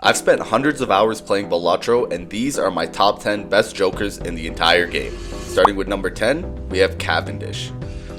I've spent hundreds of hours playing Balatro, and these are my top 10 best jokers in the entire game. Starting with number 10, we have Cavendish.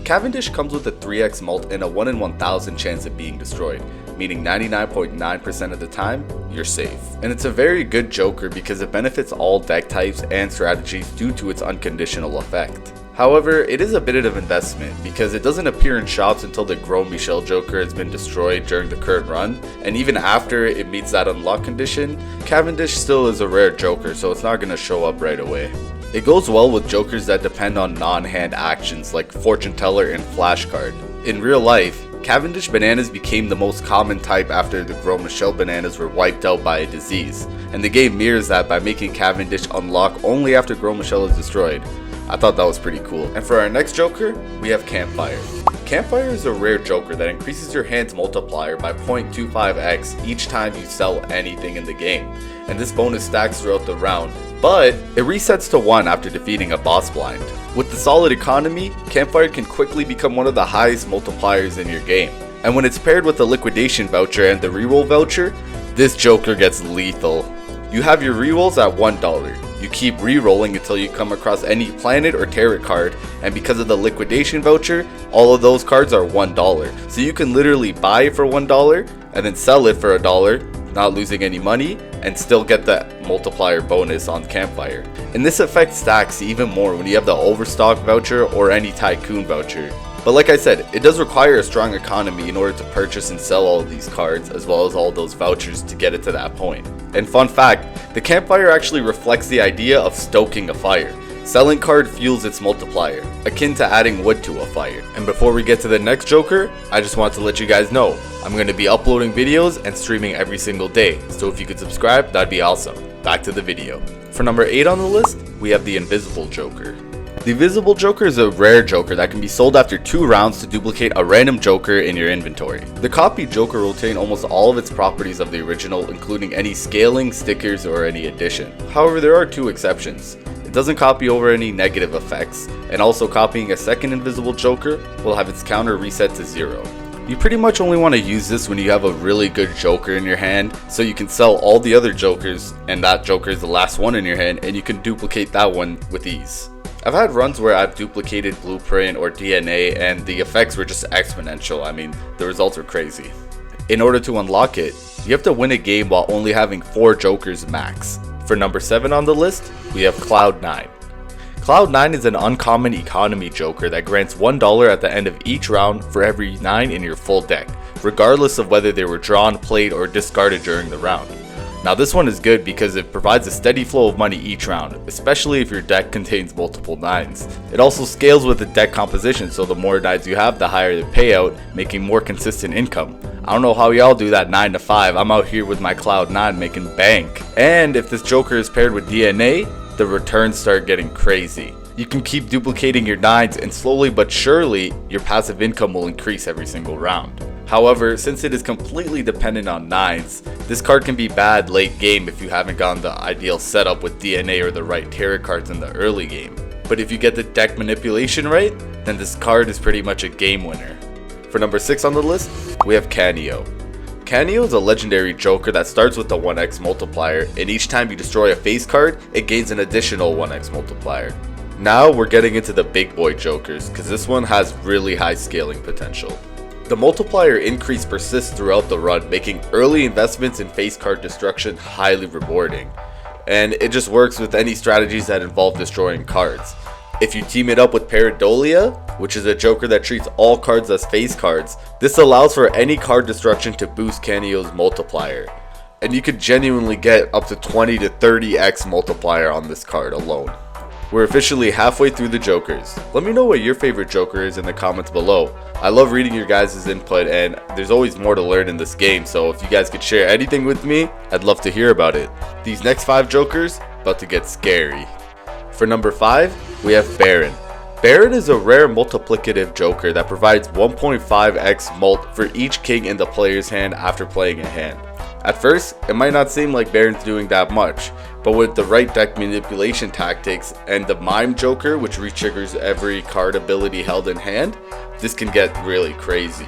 Cavendish comes with a 3x mult and a 1 in 1000 chance of being destroyed, meaning 99.9% of the time, you're safe. And it's a very good joker because it benefits all deck types and strategies due to its unconditional effect. However, it is a bit of investment because it doesn't appear in shops until the Gros Michel Joker has been destroyed during the current run, and even after it meets that unlock condition, Cavendish still is a rare joker, so it's not going to show up right away. It goes well with jokers that depend on non-hand actions like Fortune Teller and Flashcard. In real life, Cavendish bananas became the most common type after the Gros Michel bananas were wiped out by a disease, and the game mirrors that by making Cavendish unlock only after Gros Michel is destroyed. I thought that was pretty cool. And for our next joker, we have Campfire. Campfire is a rare joker that increases your hand's multiplier by 0.25x each time you sell anything in the game, and this bonus stacks throughout the round, but it resets to 1 after defeating a boss blind. With the solid economy, Campfire can quickly become one of the highest multipliers in your game, and when it's paired with the liquidation voucher and the reroll voucher, this joker gets lethal. You have your rerolls at $1. You keep rerolling until you come across any planet or tarot card, and because of the liquidation voucher, all of those cards are $1. So you can literally buy it for $1 and then sell it for $1, not losing any money, and still get that multiplier bonus on Campfire. And this effect stacks even more when you have the Overstock voucher or any Tycoon voucher. But like I said, it does require a strong economy in order to purchase and sell all of these cards, as well as all those vouchers to get it to that point. And fun fact, the Campfire actually reflects the idea of stoking a fire. Selling card fuels its multiplier, akin to adding wood to a fire. And before we get to the next joker, I just want to let you guys know, I'm going to be uploading videos and streaming every single day, so if you could subscribe, that'd be awesome. Back to the video. For number 8 on the list, we have the Invisible Joker. The Invisible Joker is a rare joker that can be sold after 2 rounds to duplicate a random joker in your inventory. The copied joker will retain almost all of its properties of the original, including any scaling, stickers, or any addition. However, there are 2 exceptions. It doesn't copy over any negative effects, and also copying a second Invisible Joker will have its counter reset to 0. You pretty much only want to use this when you have a really good joker in your hand, so you can sell all the other jokers, and that joker is the last one in your hand, and you can duplicate that one with ease. I've had runs where I've duplicated Blueprint or DNA and the effects were just exponential. I mean, the results were crazy. In order to unlock it, you have to win a game while only having 4 jokers max. For number 7 on the list, we have Cloud9. Cloud9 is an uncommon economy joker that grants $1 at the end of each round for every 9 in your full deck, regardless of whether they were drawn, played, or discarded during the round. Now this one is good because it provides a steady flow of money each round, especially if your deck contains multiple 9s. It also scales with the deck composition, so the more 9s you have, the higher the payout, making more consistent income. I don't know how y'all do that 9 to 5, I'm out here with my Cloud9 making bank. And if this joker is paired with DNA, the returns start getting crazy. You can keep duplicating your 9s and slowly but surely, your passive income will increase every single round. However, since it is completely dependent on 9s, this card can be bad late game if you haven't gotten the ideal setup with DNA or the right tarot cards in the early game. But if you get the deck manipulation right, then this card is pretty much a game winner. For number 6 on the list, we have Canio. Canio is a legendary joker that starts with the 1x multiplier, and each time you destroy a face card, it gains an additional 1x multiplier. Now we're getting into the big boy jokers, because this one has really high scaling potential. The multiplier increase persists throughout the run, making early investments in face card destruction highly rewarding. And it just works with any strategies that involve destroying cards. If you team it up with Pareidolia, which is a joker that treats all cards as face cards, this allows for any card destruction to boost Canio's multiplier. And you could genuinely get up to 20 to 30x multiplier on this card alone. We're officially halfway through the jokers. Let me know what your favorite joker is in the comments below. I love reading your guys' input, and there's always more to learn in this game, so if you guys could share anything with me, I'd love to hear about it. These next 5 jokers, about to get scary. For number 5, we have Baron. Baron is a rare multiplicative joker that provides 1.5x mult for each king in the player's hand after playing a hand. At first, it might not seem like Baron's doing that much, but with the right deck manipulation tactics and the Mime Joker, which re-triggers every card ability held in hand, this can get really crazy.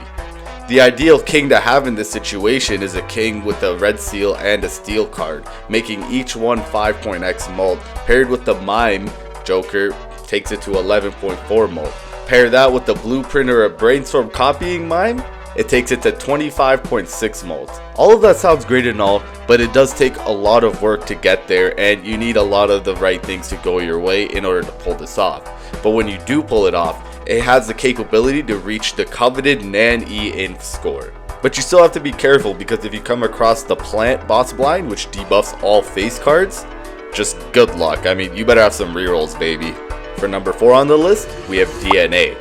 The ideal king to have in this situation is a king with a red seal and a steel card, making each one 5.x mult. Paired with the mime joker, takes it to 11.4 mult. Pair that with the blueprint or a brainstorm copying mime, it takes it to 25.6 mult. All of that sounds great and all, but it does take a lot of work to get there, and you need a lot of the right things to go your way in order to pull this off. But when you do pull it off, it has the capability to reach the coveted Nan-E inf score. But you still have to be careful, because if you come across the plant boss blind, which debuffs all face cards, just good luck. I mean, you better have some rerolls, baby. For number 4 on the list, we have DNA.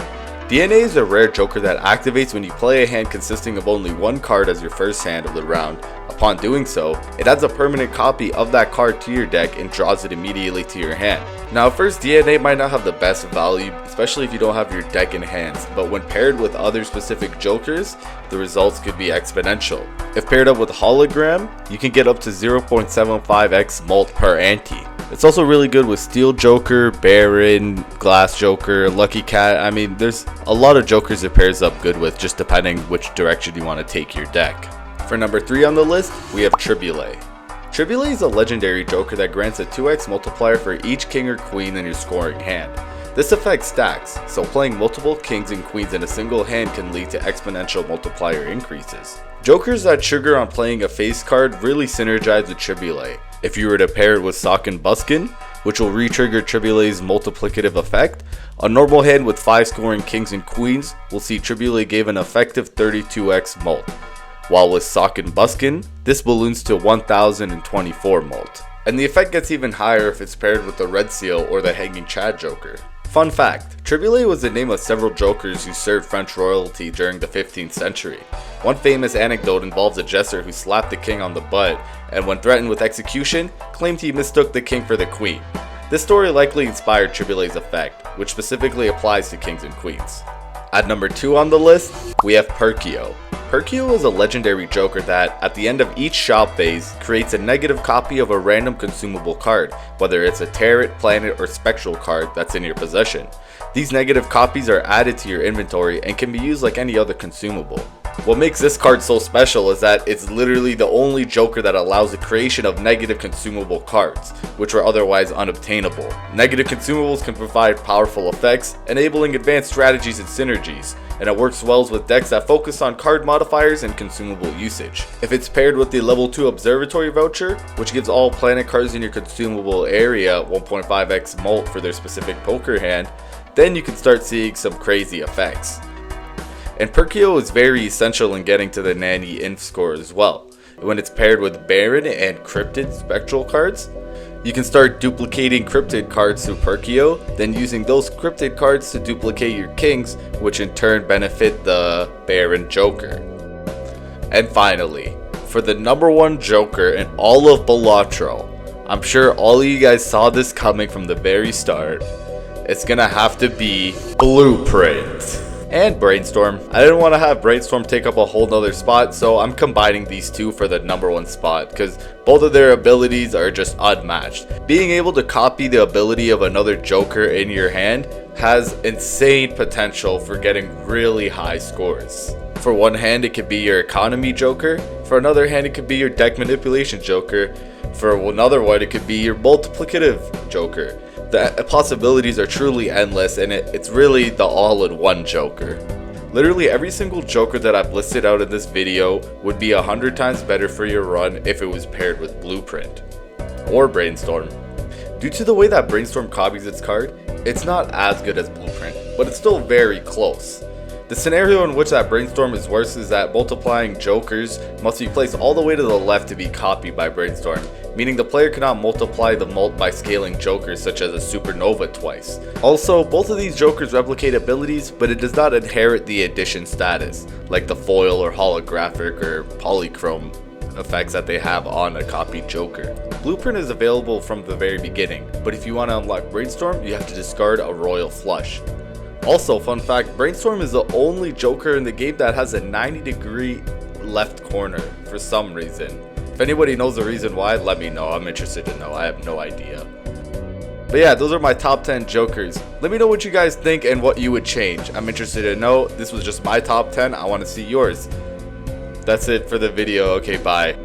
DNA is a rare joker that activates when you play a hand consisting of only one card as your first hand of the round. Upon doing so, it adds a permanent copy of that card to your deck and draws it immediately to your hand. Now at first, DNA might not have the best value, especially if you don't have your deck in hands, but when paired with other specific jokers, the results could be exponential. If paired up with Hologram, you can get up to 0.75x mult per ante. It's also really good with Steel Joker, Baron, Glass Joker, Lucky Cat. I mean, there's a lot of jokers it pairs up good with, just depending which direction you want to take your deck. For number 3 on the list, we have Triboulet. Triboulet is a legendary joker that grants a 2x multiplier for each king or queen in your scoring hand. This effect stacks, so playing multiple kings and queens in a single hand can lead to exponential multiplier increases. Jokers that trigger on playing a face card really synergize with Triboulet. If you were to pair it with Sock and Buskin, which will re-trigger Triboulet's multiplicative effect, a normal hand with 5 scoring kings and queens will see Triboulet give an effective 32x mult, while with Sock and Buskin, this balloons to 1024 mult. And the effect gets even higher if it's paired with the Red Seal or the Hanging Chad Joker. Fun fact, Triboulet was the name of several jokers who served French royalty during the 15th century. One famous anecdote involves a jester who slapped the king on the butt, and when threatened with execution, claimed he mistook the king for the queen. This story likely inspired Triboulet's effect, which specifically applies to kings and queens. At number 2 on the list, we have Perkeo. Perkeo is a legendary joker that, at the end of each shop phase, creates a negative copy of a random consumable card, whether it's a Tarot, Planet, or Spectral card that's in your possession. These negative copies are added to your inventory and can be used like any other consumable. What makes this card so special is that it's literally the only joker that allows the creation of negative consumable cards, which are otherwise unobtainable. Negative consumables can provide powerful effects, enabling advanced strategies and synergies, and it works well with decks that focus on card modifiers and consumable usage. If it's paired with the level 2 Observatory voucher, which gives all planet cards in your consumable area 1.5x mult for their specific poker hand, then you can start seeing some crazy effects. And Perkeo is very essential in getting to the Nan-E inf score as well. When it's paired with Baron and Cryptid Spectral cards, you can start duplicating Cryptid cards through Perkeo, then using those Cryptid cards to duplicate your kings, which in turn benefit the Baron Joker. And finally, for the number 1 joker in all of Balatro, I'm sure all of you guys saw this coming from the very start, it's gonna have to be Blueprint. And Brainstorm. I didn't want to have Brainstorm take up a whole nother spot, so I'm combining these two for the number 1 spot, because both of their abilities are just unmatched. Being able to copy the ability of another joker in your hand has insane potential for getting really high scores. For one hand, it could be your economy joker. For another hand, it could be your deck manipulation joker. For another one, it could be your multiplicative joker. The possibilities are truly endless, and it's really the all-in-one joker. Literally every single joker that I've listed out in this video would be 100 times better for your run if it was paired with Blueprint or Brainstorm. Due to the way that Brainstorm copies its card, it's not as good as Blueprint, but it's still very close. The scenario in which that Brainstorm is worse is that multiplying jokers must be placed all the way to the left to be copied by Brainstorm, meaning the player cannot multiply the mult by scaling jokers such as a supernova twice. Also, both of these jokers replicate abilities, but it does not inherit the addition status, like the foil or holographic or polychrome effects that they have on a copied joker. Blueprint is available from the very beginning, but if you want to unlock Brainstorm, you have to discard a royal flush. Also, fun fact, Brainstorm is the only joker in the game that has a 90-degree left corner for some reason. If anybody knows the reason why, let me know. I'm interested to know. I have no idea. But yeah, those are my top 10 Jokers. Let me know what you guys think and what you would change. I'm interested to know. This was just my top 10. I want to see yours. That's it for the video. Okay, bye.